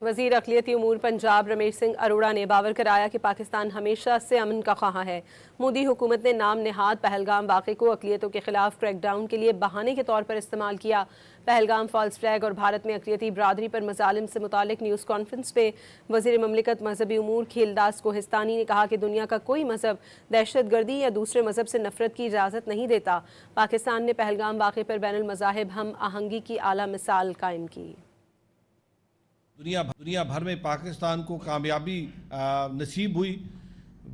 وزیر اقلیتی امور پنجاب رمیش سنگھ اروڑا نے باور کرایا کہ پاکستان ہمیشہ سے امن کا خواہاں ہے۔ مودی حکومت نے نام نہاد پہلگام واقعے کو اقلیتوں کے خلاف کریک ڈاؤن کے لیے بہانے کے طور پر استعمال کیا۔ پہلگام فالس فلیگ اور بھارت میں اقلیتی برادری پر مظالم سے متعلق نیوز کانفرنس میں وزیر مملکت مذہبی امور کھیلداس کوہستانی نے کہا کہ دنیا کا کوئی مذہب دہشت گردی یا دوسرے مذہب سے نفرت کی اجازت نہیں دیتا۔ پاکستان نے پہلگام واقعے پر بین المذاہب ہم آہنگی کی اعلیٰ مثال قائم کی۔ دنیا بھر میں پاکستان کو کامیابی نصیب ہوئی،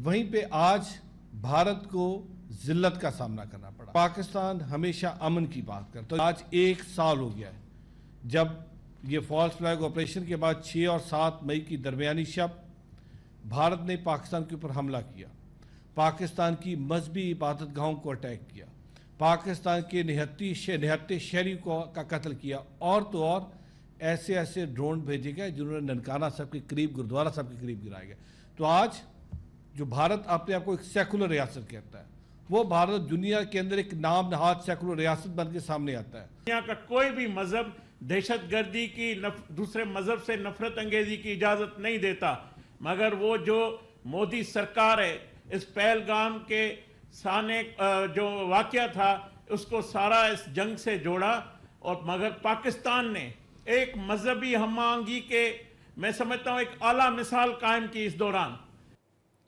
وہیں پہ آج بھارت کو ذلت کا سامنا کرنا پڑا۔ پاکستان ہمیشہ امن کی بات کرتا ہے۔ آج 1 سال ہو گیا ہے جب یہ فالس فلیگ آپریشن کے بعد 6 اور 7 مئی کی درمیانی شب بھارت نے پاکستان کے اوپر حملہ کیا، پاکستان کی مذہبی عبادت گاہوں کو اٹیک کیا، پاکستان کے نہتے شہری کا قتل کیا، اور تو اور ایسے ڈرون بھیجے گئے جنہوں نے ننکانہ صاحب کے قریب، گردوارہ صاحب کے قریب گرائے گئے۔ تو آج جو بھارت اپنے آپ کو ایک سیکولر ریاست کہتا ہے، وہ بھارت دنیا کے اندر ایک نام نہاد سیکولر ریاست بن کے سامنے آتا ہے۔ دنیا کا کوئی بھی مذہب دہشت گردی کی، دوسرے مذہب سے نفرت انگیزی کی اجازت نہیں دیتا، مگر وہ جو مودی سرکار ہے اس پہلگام کے سانے جو واقعہ تھا اس کو سارا اس جنگ سے جوڑا، اور مگر پاکستان نے ایک مذہبی ہم آہنگی کے، میں سمجھتا ہوں ایک اعلیٰ مثال قائم کی اس دوران۔